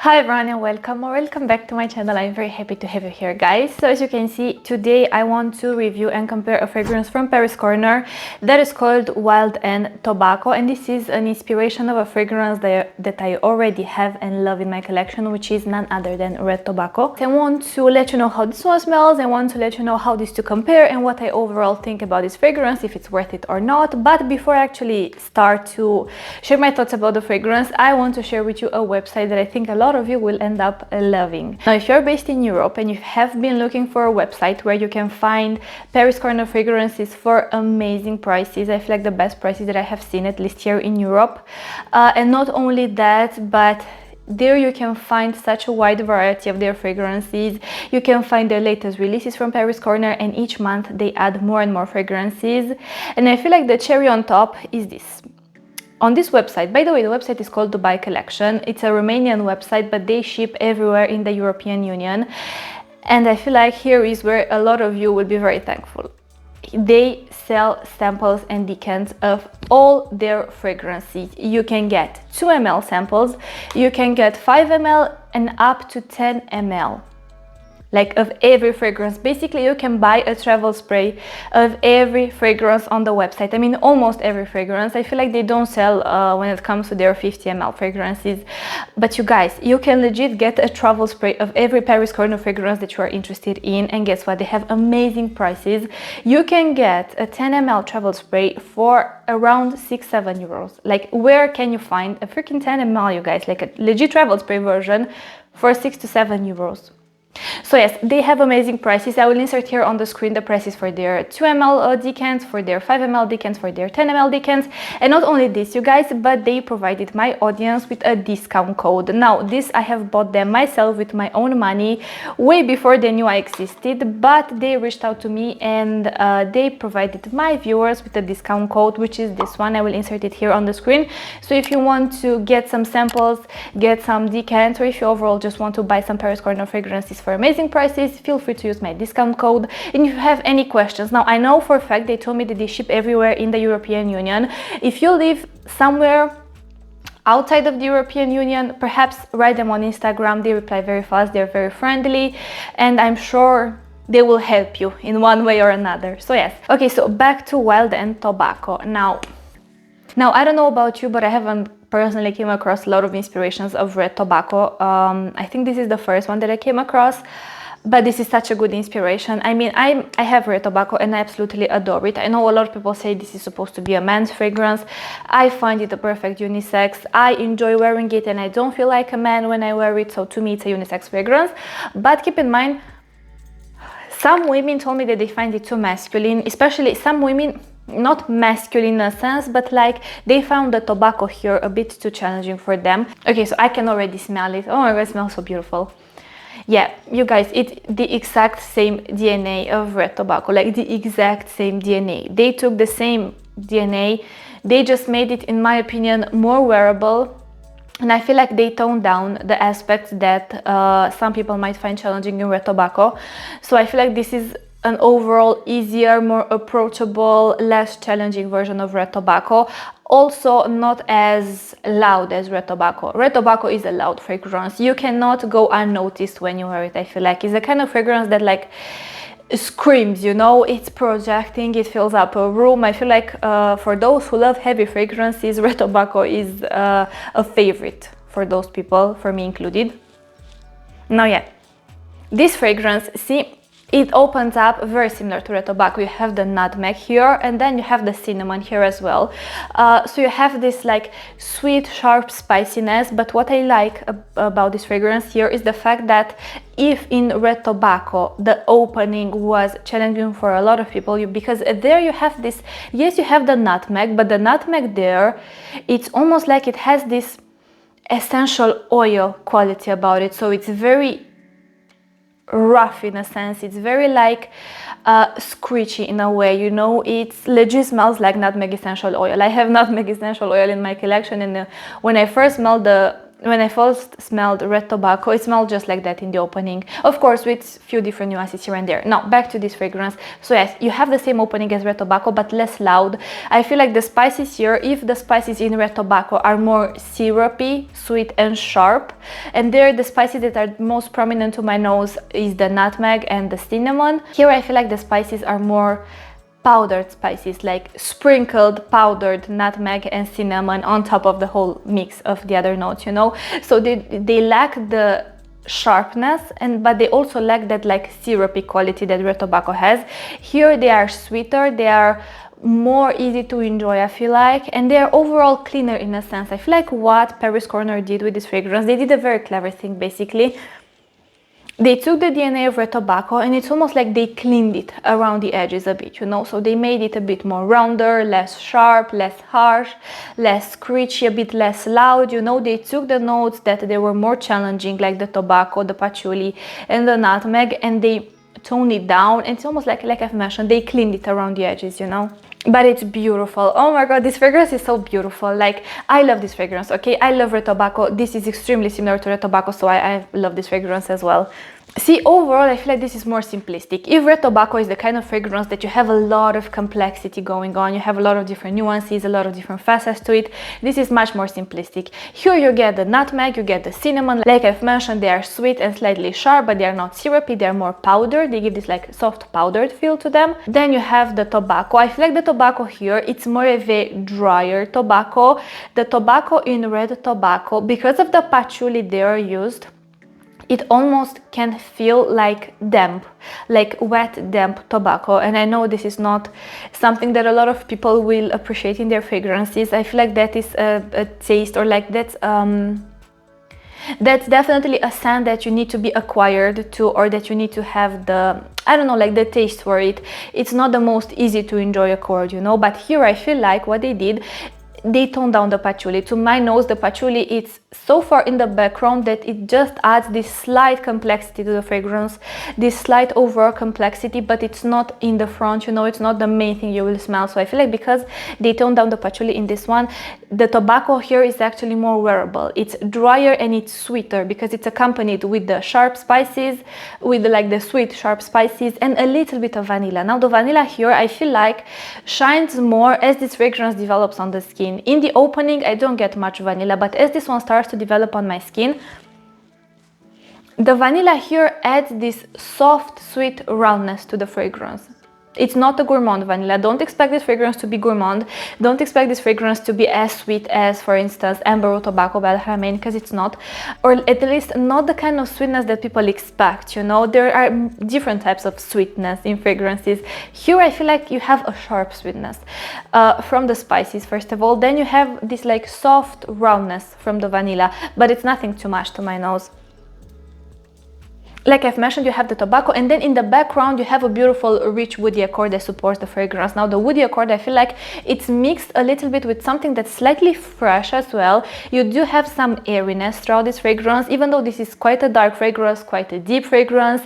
Hi everyone and welcome back to my channel. I'm very happy to have you here, guys. So as you can see, today I want to review and compare a fragrance from Paris Corner that is called Wild and Tobacco, and this is an inspiration of a fragrance that I already have and love in my collection, which is none other than Red Tobacco. I want to let you know how this one smells. I want to let you know how these two compare and what I overall think about this fragrance, if it's worth it or not. But before I actually start to share my thoughts about the fragrance, I want to share with you a website that I think a lot of you will end up loving. Now, if you're based in Europe and you have been looking for a website where you can find Paris Corner fragrances for amazing prices, I feel like the best prices that I have seen, at least here in Europe. And not only that, but there you can find such a wide variety of their fragrances. You can find their latest releases from Paris Corner, and each month they add more and more fragrances. And I feel like the cherry on top is this. On this website, by the way, the website is called DUPE Collection. It's a Romanian website, but they ship everywhere in the European Union. And I feel like here is where a lot of you will be very thankful. They sell samples and decants of all their fragrances. You can get 2 ml samples, you can get 5 ml and up to 10 ml. Like of every fragrance. Basically, you can buy a travel spray of every fragrance on the website. I mean, almost every fragrance. I feel like they don't sell when it comes to their 50 ml fragrances. But you guys, you can legit get a travel spray of every Paris Corner fragrance that you are interested in. And guess what? They have amazing prices. You can get a 10 ml travel spray for around 6-7 euros. Like, where can you find a freaking 10 ml, you guys? Like a legit travel spray version for 6 to 7 euros. So yes, they have amazing prices. I will insert here on the screen the prices for their 2 ml decants, for their 5 ml decants, for their 10 ml decants. And not only this, you guys, but they provided my audience with a discount code. Now, this I have bought them myself with my own money way before they knew I existed, but they reached out to me and they provided my viewers with a discount code, which is this one. I will insert it here on the screen. So if you want to get some samples, get some decants, or if you overall just want to buy some Paris Corner fragrances for amazing prices, feel free to use my discount code. And if you have any questions, now I know for a fact they told me that they ship everywhere in the European Union. If you live somewhere outside of the European Union, perhaps write them on Instagram. They reply very fast, they're very friendly, and I'm sure they will help you in one way or another. So yes, okay, so back to Wild and Tobacco. Now I don't know about you, but I haven't personally came across a lot of inspirations of Red Tobacco. I think this is the first one that I came across, but this is such a good inspiration. I mean, I have Red Tobacco and I absolutely adore it. I know a lot of people say this is supposed to be a man's fragrance. I find it a perfect unisex. I enjoy wearing it and I don't feel like a man when I wear it, so to me it's a unisex fragrance. But keep in mind, some women told me that they find it too masculine, especially some women, not masculine in a sense, but like they found the tobacco here a bit too challenging for them. Okay, so I can already smell it. Oh my god, it smells so beautiful. Yeah, you guys, it's the exact same DNA of Red Tobacco, like the exact same DNA. They took the same DNA, they just made it, in my opinion, more wearable. And I feel like they toned down the aspects that some people might find challenging in Red Tobacco. So I feel like this is an overall easier, more approachable, less challenging version of Red Tobacco. Also not as loud as Red Tobacco. Red Tobacco is a loud fragrance. You cannot go unnoticed when you wear it, I feel like. It's the kind of fragrance that like screams, you know, it's projecting, it fills up a room. I feel like for those who love heavy fragrances, Red Tobacco is a favorite for those people, for me included. Now yeah, this fragrance, see, it opens up very similar to Red Tobacco. You have the nutmeg here and then you have the cinnamon here as well. So you have this like sweet, sharp spiciness. But what I like about this fragrance here is the fact that if in Red Tobacco the opening was challenging for a lot of people, because there you have this, yes, you have the nutmeg, but the nutmeg there, it's almost like it has this essential oil quality about it. So it's very rough in a sense. It's very like screechy in a way, you know. It's legit smells like nutmeg essential oil. I have nutmeg essential oil in my collection, and when I first smelled the when I first smelled red tobacco, it smelled just like that in the opening. Of course, with few different nuances here and there. Now, back to this fragrance. So yes, you have the same opening as red tobacco, but less loud. I feel like the spices here, if the spices in red tobacco are more syrupy, sweet and sharp, and there the spices that are most prominent to my nose is the nutmeg and the cinnamon. Here I feel like the spices are more powdered spices, like sprinkled powdered nutmeg and cinnamon on top of the whole mix of the other notes, you know. So they lack the sharpness, but they also lack that like syrupy quality that red tobacco has. Here they are sweeter, they are more easy to enjoy, I feel like, and they're overall cleaner in a sense. I feel like what Paris Corner did with this fragrance, they did a very clever thing. Basically, they took the DNA of red tobacco and it's almost like they cleaned it around the edges a bit, you know. So they made it a bit more rounder, less sharp, less harsh, less screechy, a bit less loud, you know. They took the notes that they were more challenging, like the tobacco, the patchouli and the nutmeg, and they toned it down. It's almost like I've mentioned, they cleaned it around the edges, you know. But it's beautiful. Oh my god, this fragrance is so beautiful. Like, I love this fragrance, okay? I love red tobacco. This is extremely similar to red tobacco, so I love this fragrance as well. See, overall, I feel like this is more simplistic. If red tobacco is the kind of fragrance that you have a lot of complexity going on, you have a lot of different nuances, a lot of different facets to it, this is much more simplistic. Here you get the nutmeg, you get the cinnamon. Like I've mentioned, they are sweet and slightly sharp, but they are not syrupy, they are more powdered. They give this like soft powdered feel to them. Then you have the tobacco. I feel like the tobacco here, it's more of a drier tobacco. The tobacco in red tobacco, because of the patchouli they are used, it almost can feel like damp, like wet, damp tobacco. And I know this is not something that a lot of people will appreciate in their fragrances. I feel like that is a taste, or like that's definitely a scent that you need to be acquired to, or that you need to have the, I don't know, like the taste for it. It's not the most easy to enjoy acquired, you know. But here I feel like what they did, they toned down the patchouli. To my nose, the patchouli, it's so far in the background that it just adds this slight complexity to the fragrance, this slight overall complexity, but it's not in the front, you know, it's not the main thing you will smell. So I feel like because they toned down the patchouli in this one, the tobacco here is actually more wearable. It's drier and it's sweeter because it's accompanied with the sharp spices, with like the sweet sharp spices and a little bit of vanilla. Now the vanilla here, I feel like shines more as this fragrance develops on the skin. In the opening, I don't get much vanilla, but as this one starts to develop on my skin, the vanilla here adds this soft, sweet roundness to the fragrance. It's not a gourmand vanilla. Don't expect this fragrance to be gourmand. Don't expect this fragrance to be as sweet as, for instance, Amber Tobacco by Haramain, because it's not. Or at least not the kind of sweetness that people expect, you know. There are different types of sweetness in fragrances. Here I feel like you have a sharp sweetness from the spices, first of all. Then you have this like soft roundness from the vanilla, but it's nothing too much to my nose. Like I've mentioned, you have the tobacco, and then in the background you have a beautiful rich woody accord that supports the fragrance. Now the woody accord, I feel like it's mixed a little bit with something that's slightly fresh as well. You do have some airiness throughout this fragrance, even though this is quite a dark fragrance, quite a deep fragrance,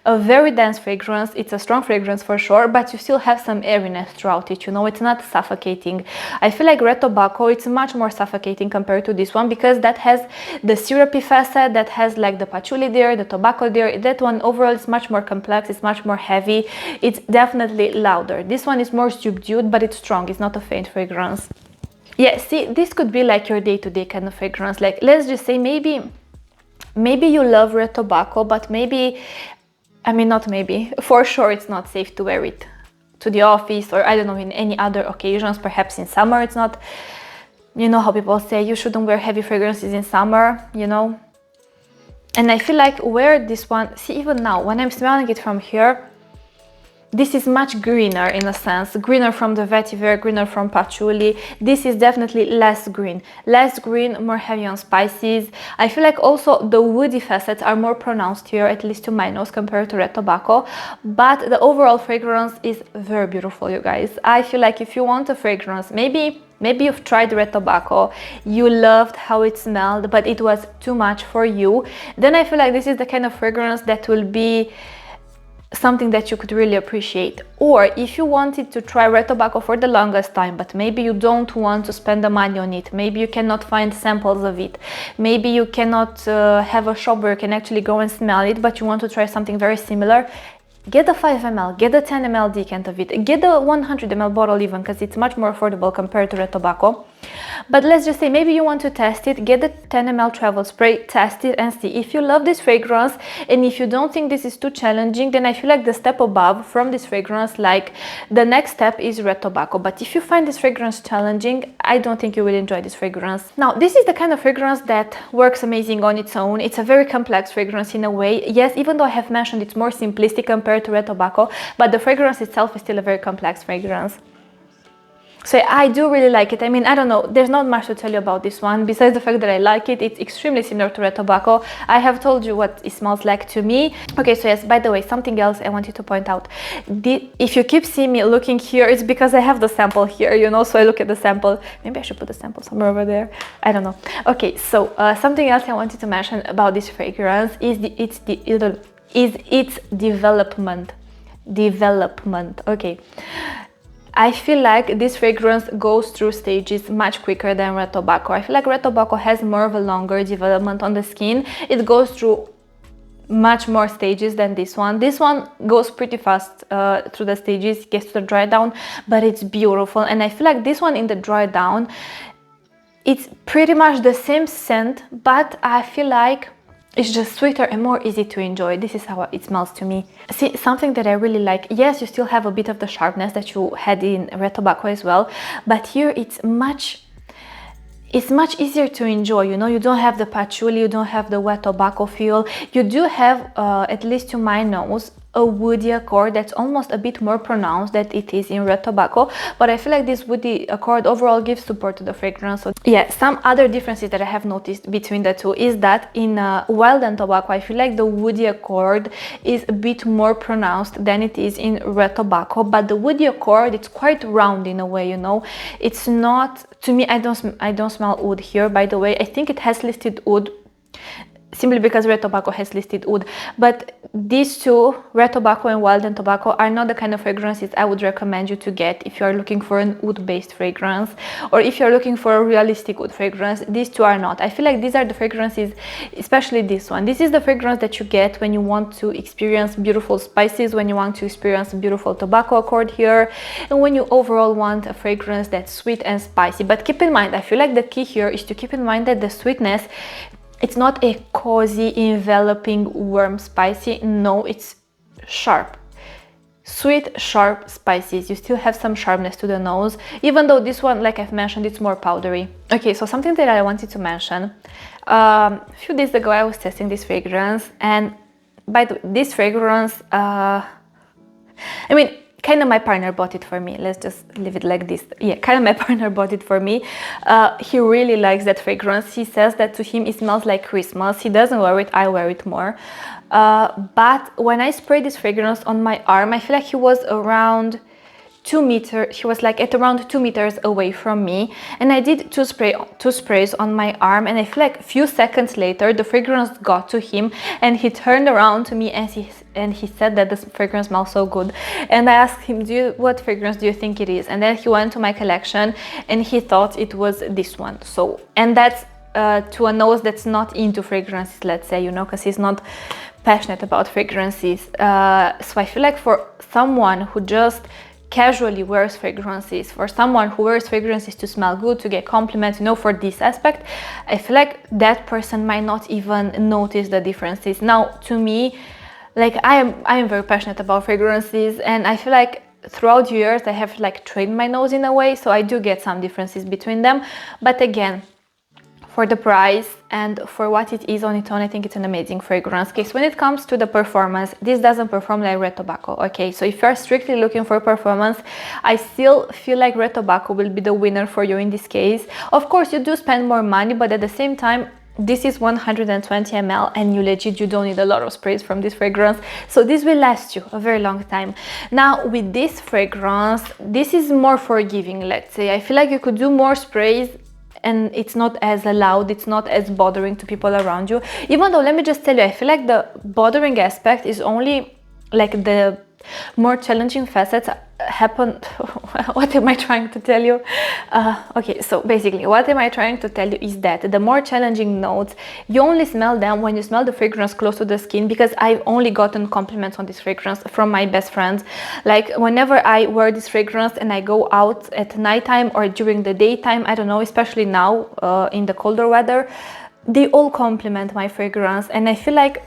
a very dense fragrance. It's a strong fragrance for sure, but you still have some airiness throughout it, you know. It's not suffocating. I feel like red tobacco, it's much more suffocating compared to this one, because that has the syrupy facet, that has like the patchouli there, the tobacco there. That one overall is much more complex, it's much more heavy, it's definitely louder. This one is more subdued, but it's strong, it's not a faint fragrance. Yeah, see, this could be like your day-to-day kind of fragrance. Like, let's just say maybe you love red tobacco, but maybe, I mean, not maybe, for sure it's not safe to wear it to the office, or I don't know, in any other occasions. Perhaps in summer it's not, you know how people say you shouldn't wear heavy fragrances in summer, you know. And I feel like wear this one, see, even now when I'm smelling it from here, this is much greener in a sense, greener from the vetiver, greener from patchouli. This is definitely less green, more heavy on spices. I feel like also the woody facets are more pronounced here, at least to my nose, compared to red tobacco. But the overall fragrance is very beautiful, you guys. I feel like if you want a fragrance, maybe you've tried red tobacco, you loved how it smelled, but it was too much for you, then I feel like this is the kind of fragrance that will be something that you could really appreciate. Or if you wanted to try red tobacco for the longest time, but maybe you don't want to spend the money on it, maybe you cannot find samples of it, maybe you cannot have a shop where you can actually go and smell it, but you want to try something very similar, get the 5 ml, get the 10 ml decant of it, get the 100 ml bottle even, because it's much more affordable compared to red tobacco. But let's just say maybe you want to test it, get the 10 ml travel spray, test it and see. If you love this fragrance and if you don't think this is too challenging, then I feel like the step above from this fragrance, like the next step is red tobacco. But if you find this fragrance challenging, I don't think you will enjoy this fragrance. Now, this is the kind of fragrance that works amazing on its own. It's a very complex fragrance in a way. Yes, even though I have mentioned it's more simplistic compared to red tobacco, but the fragrance itself is still a very complex fragrance. So I do really like it. I mean, I don't know, there's not much to tell you about this one besides the fact that I like it. It's extremely similar to red tobacco. I have told you what it smells like to me. Okay, so yes, by the way, something else I wanted to point out. If you keep seeing me looking here, it's because I have the sample here, you know, so I look at the sample. Maybe I should put the sample somewhere over there. I don't know. Okay, so something else I wanted to mention about this fragrance is its development. Okay. I feel like this fragrance goes through stages much quicker than red tobacco. I feel like red tobacco has more of a longer development on the skin. It goes through much more stages than this one. This one goes pretty fast through the stages, gets to the dry down, but it's beautiful. And I feel like this one in the dry down, it's pretty much the same scent, but I feel like it's just sweeter and more easy to enjoy. This is how it smells to me. See, something that I really like, yes, you still have a bit of the sharpness that you had in red tobacco as well, but here it's much easier to enjoy, you know. You don't have the patchouli, you don't have the wet tobacco feel. You do have, at least to my nose, a woody accord that's almost a bit more pronounced than it is in red tobacco, but I feel like this woody accord overall gives support to the fragrance. So yeah, some other differences that I have noticed between the two is that in wild and tobacco, I feel like the woody accord is a bit more pronounced than it is in red tobacco, but the woody accord, it's quite round in a way, you know. It's not, to me, I don't smell oud here, by the way. I think it has listed oud simply because red tobacco has listed oud, but these two, red tobacco and wild and tobacco, are not the kind of fragrances I would recommend you to get if you are looking for an oud based fragrance, or if you're looking for a realistic oud fragrance. These two are not. I feel like these are the fragrances, especially this one. This is the fragrance that you get when you want to experience beautiful spices, when you want to experience a beautiful tobacco accord here, and when you overall want a fragrance that's sweet and spicy. But keep in mind, I feel like the key here is to keep in mind that the sweetness, it's not a cozy, enveloping, warm, spicy. No, it's sharp. Sweet, sharp spices. You still have some sharpness to the nose, even though this one, like I've mentioned, it's more powdery. Okay, so something that I wanted to mention. A few days ago, I was testing this fragrance, and by the way, this fragrance, I mean, kind of my partner bought it for me. Let's just leave it like this. Yeah, kind of my partner bought it for me. He really likes that fragrance. He says that to him it smells like Christmas. He doesn't wear it, I wear it more. But when I sprayed this fragrance on my arm, I feel like he was around 2 meters. He was like at around 2 meters away from me, and I did two sprays on my arm, and I feel like a few seconds later the fragrance got to him, and he turned around to me and he said that this fragrance smells so good. And I asked him, what fragrance do you think it is? And then he went to my collection and he thought it was this one. So, and that's to a nose that's not into fragrances, let's say, you know, because he's not passionate about fragrances. So I feel like for someone who just casually wears fragrances, for someone who wears fragrances to smell good, to get compliments, you know, for this aspect, I feel like that person might not even notice the differences. Now, to me, like I am very passionate about fragrances, and I feel like throughout the years I have like trained my nose in a way, so I do get some differences between them. But again, for the price and for what it is on its own, I think it's an amazing fragrance. Okay, so when it comes to the performance, this doesn't perform like red tobacco. Okay, so if you're strictly looking for performance, I still feel like red tobacco will be the winner for you in this case. Of course, you do spend more money, but at the same time, this is 120 ml and you don't need a lot of sprays from this fragrance, so this will last you a very long time. Now with this fragrance, this is more forgiving, let's say. I feel like you could do more sprays and it's not as loud, it's not as bothering to people around you. Even though, let me just tell you, I feel like the bothering aspect is only like the more challenging facets happen. What am I trying to tell you? Okay, so basically what am I trying to tell you is that the more challenging notes, you only smell them when you smell the fragrance close to the skin, because I've only gotten compliments on this fragrance from my best friends. Like whenever I wear this fragrance and I go out at nighttime or during the daytime, I don't know, especially now in the colder weather, they all compliment my fragrance. And I feel like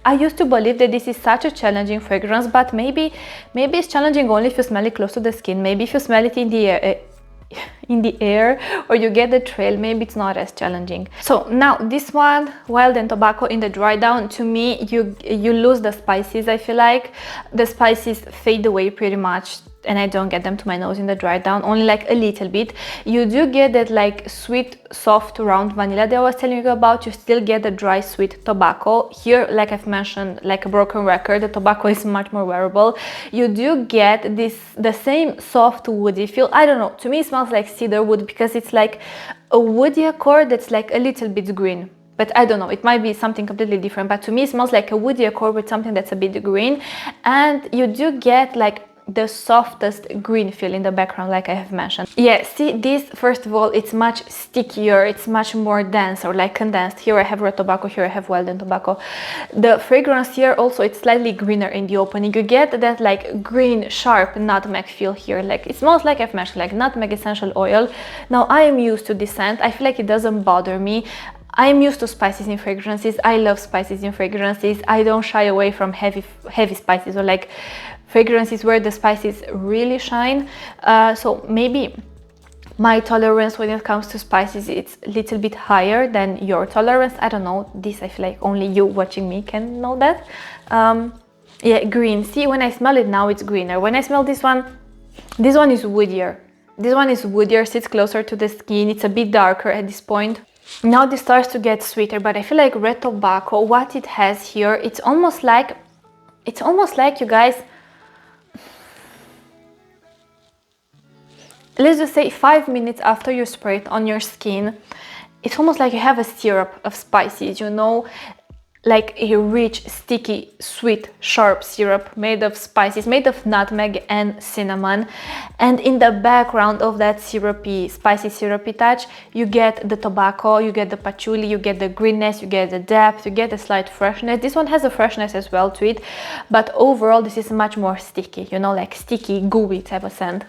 I used to believe that this is such a challenging fragrance, but maybe it's challenging only if you smell it close to the skin. Maybe if you smell it in the air or you get the trail, maybe it's not as challenging. So now this one, Wild and Tobacco, in the dry down, to me you lose the spices. I feel like the spices fade away pretty much, and I don't get them to my nose in the dry down, only like a little bit. You do get that like sweet, soft, round vanilla that I was telling you about. You still get the dry, sweet tobacco. Here, like I've mentioned, like a broken record, the tobacco is much more wearable. You do get the same soft woody feel. I don't know, to me it smells like cedar wood, because it's like a woody accord that's like a little bit green. But I don't know, it might be something completely different, but to me it smells like a woody accord with something that's a bit green. And you do get like the softest green feel in the background, like I have mentioned. Yeah, see, this, first of all, it's much stickier, it's much more dense, or like condensed. Here I have red tobacco, here I have Wild and Tobacco. The fragrance here also, it's slightly greener in the opening. You get that like green, sharp nutmeg feel here. Like it smells, like I've mentioned, like nutmeg essential oil. Now I am used to this scent. I feel like it doesn't bother me. I am used to spices in fragrances. I love spices in fragrances. I don't shy away from heavy spices, or like fragrances where the spices really shine. So maybe my tolerance when it comes to spices, it's a little bit higher than your tolerance. I don't know, this I feel like only you watching me can know that. Yeah, green. See, when I smell it now, it's greener. When I smell this one is woodier. This one is woodier, sits closer to the skin. It's a bit darker at this point. Now this starts to get sweeter, but I feel like red tobacco, what it has here, it's almost like, you guys, let's just say 5 minutes after you spray it on your skin, it's almost like you have a syrup of spices, you know, like a rich, sticky, sweet, sharp syrup made of spices, made of nutmeg and cinnamon. And in the background of that syrupy, spicy syrupy touch, you get the tobacco, you get the patchouli, you get the greenness, you get the depth, you get a slight freshness. This one has a freshness as well to it, but overall this is much more sticky, you know, like sticky, gooey type of scent.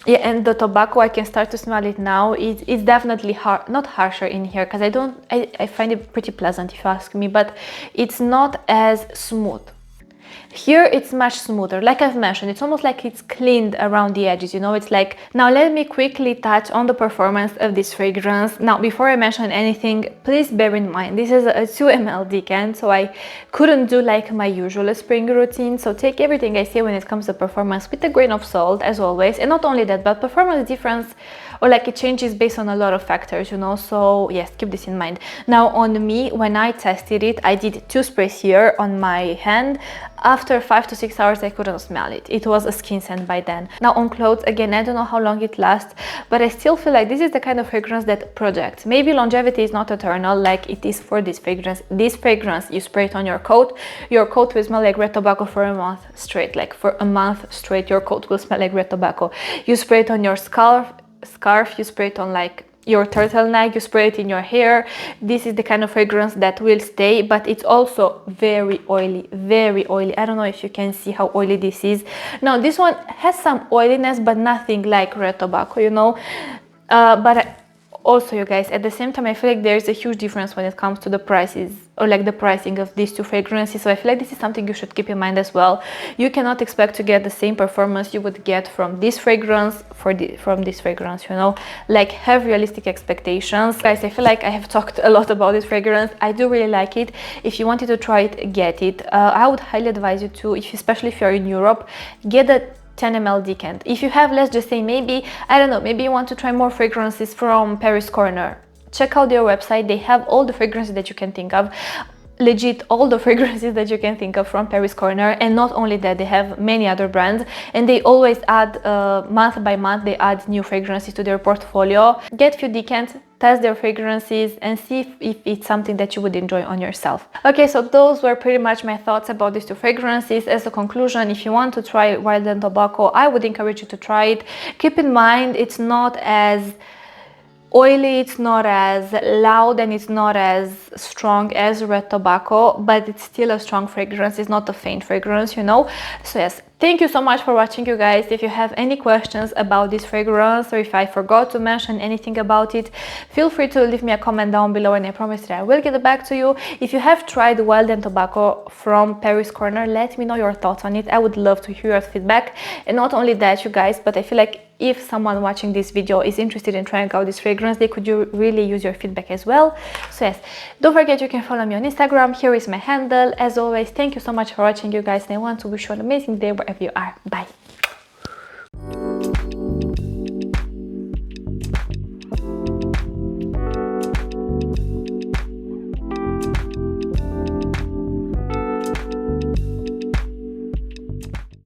Yeah, and the tobacco, I can start to smell it now. It's definitely not harsher in here, because I find it pretty pleasant if you ask me, but it's not as smooth. Here it's much smoother. Like I've mentioned, it's almost like it's cleaned around the edges, you know. It's like, now let me quickly touch on the performance of this fragrance. Now, before I mention anything, please bear in mind, this is a 2 ml decant, so I couldn't do like my usual spring routine. So take everything I say when it comes to performance with a grain of salt, as always. And not only that, but performance difference, or like it changes based on a lot of factors, you know. So yes, keep this in mind. Now on me, when I tested it, I did 2 sprays here on my hand. After 5 to 6 hours, I couldn't smell it. It was a skin scent by then. Now on clothes, again, I don't know how long it lasts, but I still feel like this is the kind of fragrance that projects. Maybe longevity is not eternal like it is for this fragrance. This fragrance, you spray it on your coat will smell like red tobacco for a month straight. Like for a month straight, your coat will smell like red tobacco. You spray it on your scarf, you spray it on like your turtleneck, you spray it in your hair. This is the kind of fragrance that will stay, but it's also very oily, very oily. I don't know if you can see how oily this is. Now this one has some oiliness, but nothing like red tobacco, you know. Also, you guys, at the same time, I feel like there's a huge difference when it comes to the prices, or like the pricing of these 2 fragrances. So I feel like this is something you should keep in mind as well. You cannot expect to get the same performance you would get from this fragrance from this fragrance, you know. Like, have realistic expectations. Guys, I feel like I have talked a lot about this fragrance. I do really like it. If you wanted to try it, get it. I would highly advise you to, especially if you're in Europe, get the 10 ml decant. If you have, let's just say, maybe, I don't know, maybe you want to try more fragrances from Paris Corner, check out their website. They have all the fragrances that you can think of, legit all the fragrances that you can think of from Paris Corner. And not only that, they have many other brands, and they always add month by month, they add new fragrances to their portfolio. Get few decants, test their fragrances and see if it's something that you would enjoy on yourself. Okay, so those were pretty much my thoughts about these two fragrances. As a conclusion, if you want to try Wild and Tobacco, I would encourage you to try it. Keep in mind, it's not as oily, it's not as loud, and it's not as strong as Red Tobacco, but it's still a strong fragrance. It's not a faint fragrance, you know. So yes, thank you so much for watching, you guys. If you have any questions about this fragrance, or if I forgot to mention anything about it, feel free to leave me a comment down below, and I promise that I will get back to you. If you have tried Wild and Tobacco from Paris Corner, let me know your thoughts on it. I would love to hear your feedback. And not only that, you guys, but I feel like if someone watching this video is interested in trying out this fragrance, they could really use your feedback as well. So yes, don't forget you can follow me on Instagram. Here is my handle. As always, thank you so much for watching, you guys, and I want to wish you an amazing day wherever you are. Bye.